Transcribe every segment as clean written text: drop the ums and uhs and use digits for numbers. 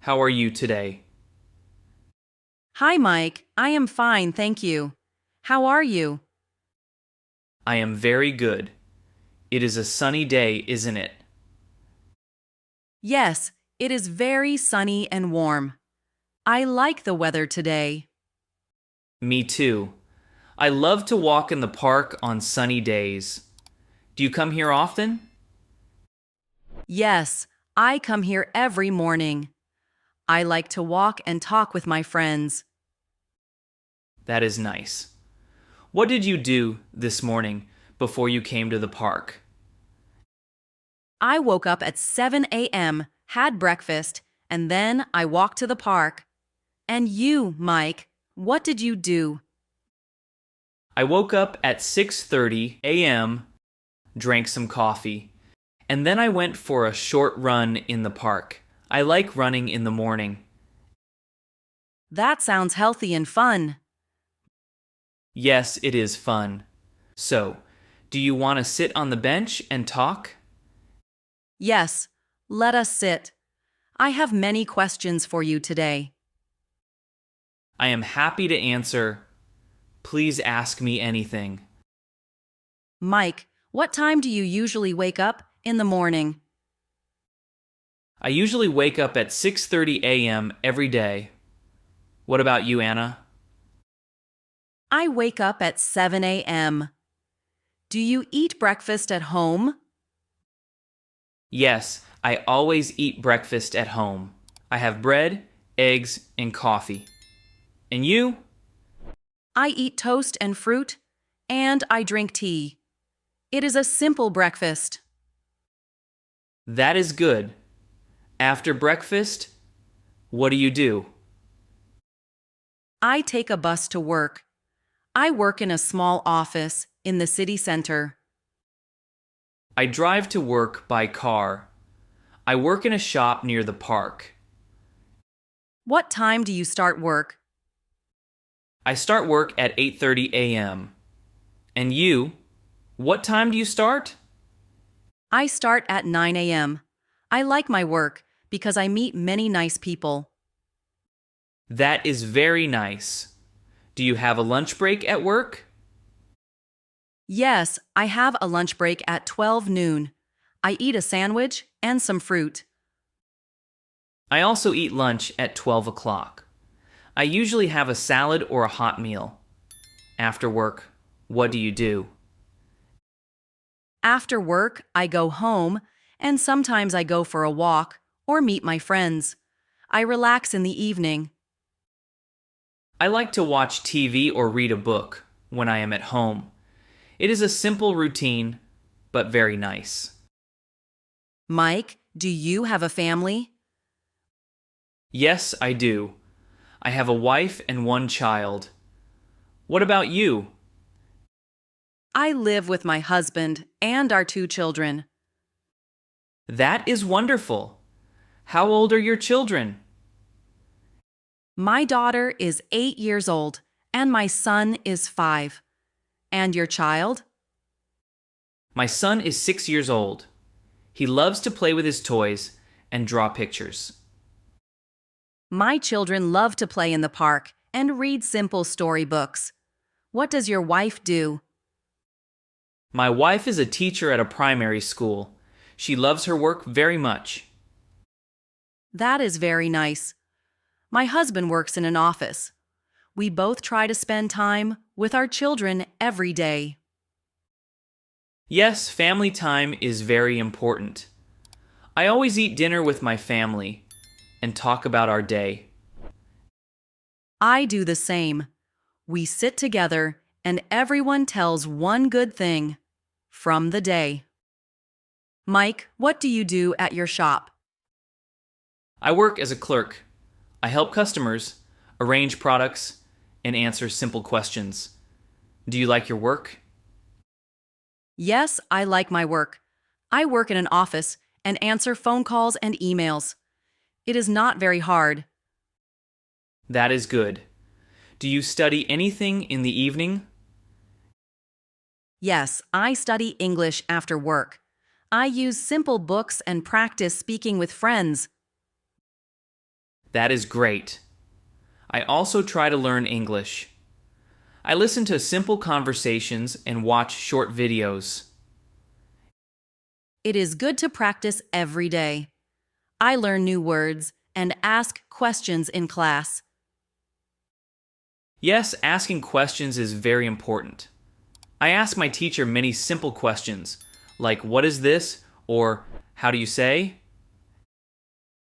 How are you today? Hi, Mike. I am fine, thank you. How are you? I am very good. It is a sunny day, isn't it? Yes, it is very sunny and warm. I like the weather today. Me too. I love to walk in the park on sunny days. Do you come here often? Yes, I come here every morning. I like to walk and talk with my friends. That is nice. What did you do this morning before you came to the park? I woke up at 7 a.m., had breakfast, and then I walked to the park. And you, Mike, what did you do? I woke up at 6:30 a.m., drank some coffee, and then I went for a short run in the park. I like running in the morning. That sounds healthy and fun. Yes, it is fun. So, do you want to sit on the bench and talk? Yes, let us sit. I have many questions for you today. I am happy to answer. Please ask me anything. Mike, what time do you usually wake up in the morning? I usually wake up at 6:30 a.m. every day. What about you, Anna? I wake up at 7 a.m. Do you eat breakfast at home? Yes, I always eat breakfast at home. I have bread, eggs, and coffee. And you? I eat toast and fruit, and I drink tea. It is a simple breakfast. That is good. After breakfast, what do you do? I take a bus to work. I work in a small office in the city center. I drive to work by car. I work in a shop near the park. What time do you start work? I start work at 8:30 a.m. And you? What time do you start? I start at 9 a.m. I like my work because I meet many nice people. That is very nice. Do you have a lunch break at work? Yes, I have a lunch break at 12 noon. I eat a sandwich and some fruit. I also eat lunch at 12 o'clock. I usually have a salad or a hot meal. After work, what do you do? After work, I go home, and sometimes I go for a walk or meet my friends. I relax in the evening. I like to watch TV or read a book when I am at home. It is a simple routine, but very nice. Mike, do you have a family? Yes, I do. I have a wife and one child. What about you? I live with my husband and our two children. That is wonderful. How old are your children? My daughter is 8 years old and my son is 5. And your child? My son is 6 years old. He loves to play with his toys and draw pictures. My children love to play in the park and read simple storybooks. What does your wife do? My wife is a teacher at a primary school. She loves her work very much. That is very nice. My husband works in an office. We both try to spend time with our children every day. Yes, family time is very important. I always eat dinner with my family and talk about our day. I do the same. We sit together and everyone tells one good thing from the day. Mike, what do you do at your shop? I work as a clerk. I help customers, arrange products, and answer simple questions. Do you like your work? Yes, I like my work. I work in an office and answer phone calls and emails. It is not very hard. That is good. Do you study anything in the evening? Yes, I study English after work. I use simple books and practice speaking with friends. That is great. I also try to learn English. I listen to simple conversations and watch short videos. It is good to practice every day. I learn new words and ask questions in class. Yes, asking questions is very important. I ask my teacher many simple questions, like what is this, or how do you say?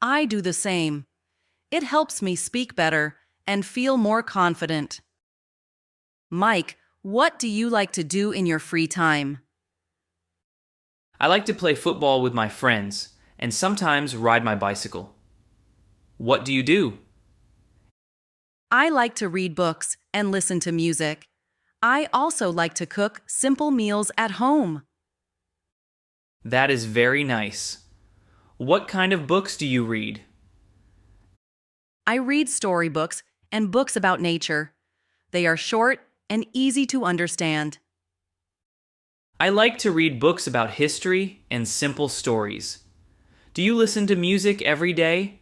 I do the same. It helps me speak better and feel more confident. Mike, what do you like to do in your free time? I like to play football with my friends and sometimes ride my bicycle. What do you do? I like to read books and listen to music. I also like to cook simple meals at home. That is very nice. What kind of books do you read? I read storybooks and books about nature. They are short and easy to understand. I like to read books about history and simple stories. Do you listen to music every day?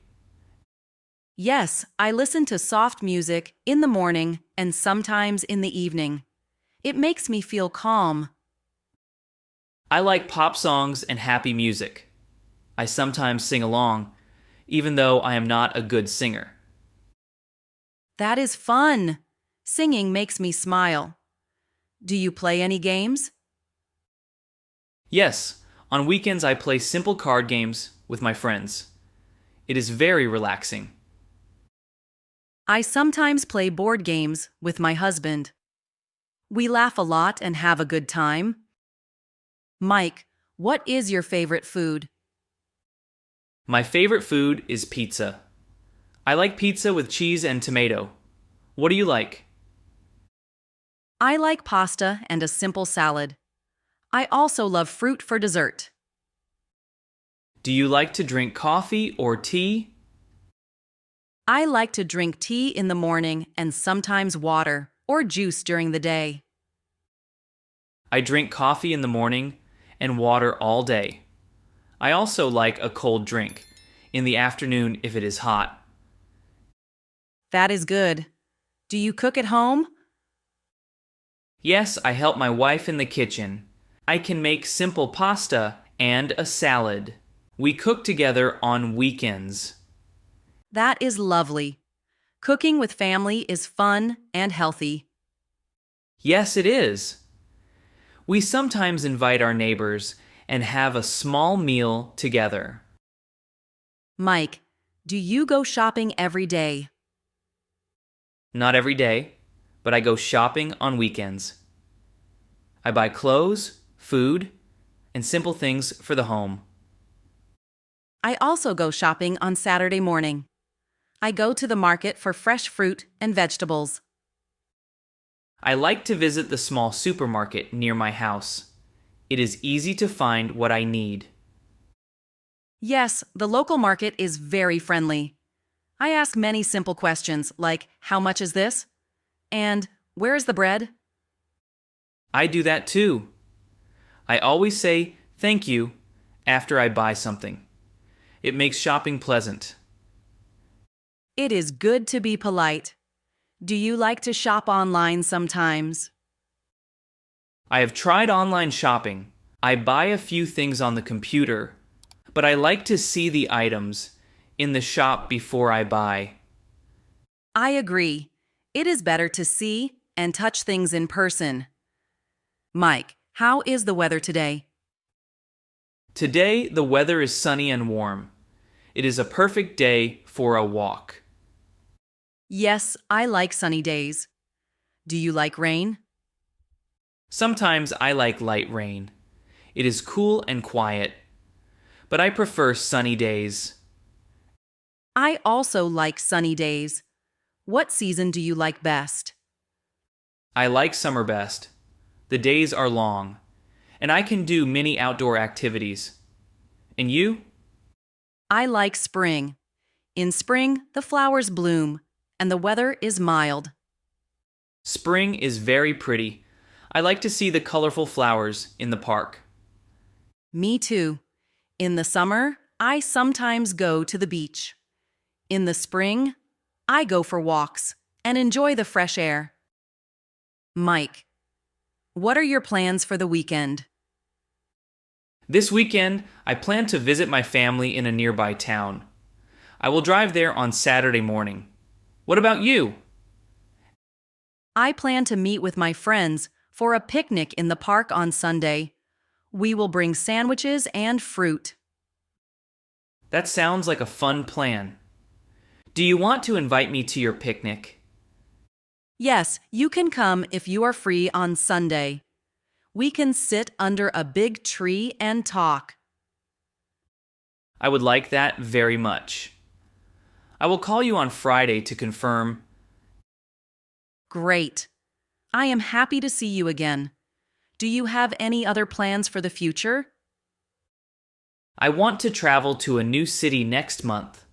Yes, I listen to soft music in the morning and sometimes in the evening. It makes me feel calm. I like pop songs and happy music. I sometimes sing along, even though I am not a good singer. That is fun. Singing makes me smile. Do you play any games? Yes, on weekends I play simple card games with my friends. It is very relaxing. I sometimes play board games with my husband. We laugh a lot and have a good time. Mike, what is your favorite food? My favorite food is pizza. I like pizza with cheese and tomato. What do you like? I like pasta and a simple salad. I also love fruit for dessert. Do you like to drink coffee or tea? I like to drink tea in the morning and sometimes water or juice during the day. I drink coffee in the morning and water all day. I also like a cold drink in the afternoon if it is hot. That is good. Do you cook at home? Yes, I help my wife in the kitchen. I can make simple pasta and a salad. We cook together on weekends. That is lovely. Cooking with family is fun and healthy. Yes, it is. We sometimes invite our neighbors and have a small meal together. Mike, do you go shopping every day? Not every day, but I go shopping on weekends. I buy clothes, food, and simple things for the home. I also go shopping on Saturday morning. I go to the market for fresh fruit and vegetables. I like to visit the small supermarket near my house. It is easy to find what I need. Yes, the local market is very friendly. I ask many simple questions like, how much is this? And where is the bread? I do that too. I always say thank you after I buy something. It makes shopping pleasant. It is good to be polite. Do you like to shop online sometimes? I have tried online shopping. I buy a few things on the computer, but I like to see the items in the shop before I buy. I agree. It is better to see and touch things in person. Mike, how is the weather today? Today, the weather is sunny and warm. It is a perfect day for a walk. Yes, I like sunny days. Do you like rain? Sometimes I like light rain. It is cool and quiet, but I prefer sunny days. I also like sunny days. What season do you like best? I like summer best. The days are long, and I can do many outdoor activities. And you? I like spring. In spring, the flowers bloom, and the weather is mild. Spring is very pretty. I like to see the colorful flowers in the park. Me too. In the summer, I sometimes go to the beach. In the spring, I go for walks and enjoy the fresh air. Mike, what are your plans for the weekend? This weekend, I plan to visit my family in a nearby town. I will drive there on Saturday morning. What about you? I plan to meet with my friends for a picnic in the park on Sunday. We will bring sandwiches and fruit. That sounds like a fun plan. Do you want to invite me to your picnic? Yes, you can come if you are free on Sunday. We can sit under a big tree and talk. I would like that very much. I will call you on Friday to confirm. Great. I am happy to see you again. Do you have any other plans for the future? I want to travel to a new city next month.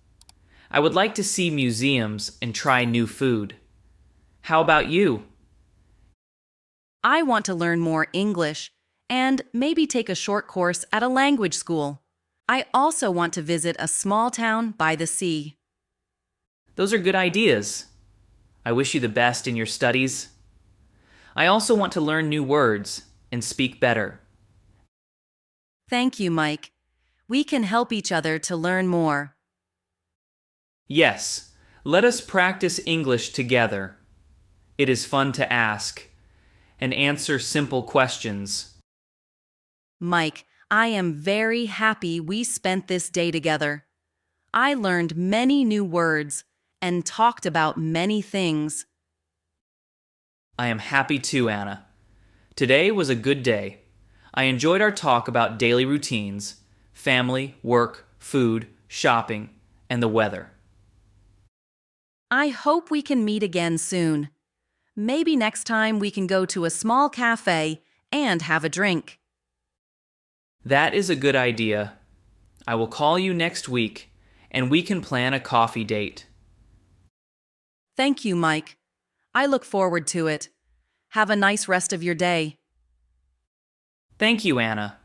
I would like to see museums and try new food. How about you? I want to learn more English and maybe take a short course at a language school. I also want to visit a small town by the sea. Those are good ideas. I wish you the best in your studies. I also want to learn new words and speak better. Thank you, Mike. We can help each other to learn more. Yes, let us practice English together. It is fun to ask and answer simple questions. Mike, I am very happy we spent this day together. I learned many new words and talked about many things. I am happy too, Anna. Today was a good day. I enjoyed our talk about daily routines, family, work, food, shopping, and the weather. I hope we can meet again soon. Maybe next time we can go to a small cafe and have a drink. That is a good idea. I will call you next week, and we can plan a coffee date. Thank you, Mike. I look forward to it. Have a nice rest of your day. Thank you, Anna.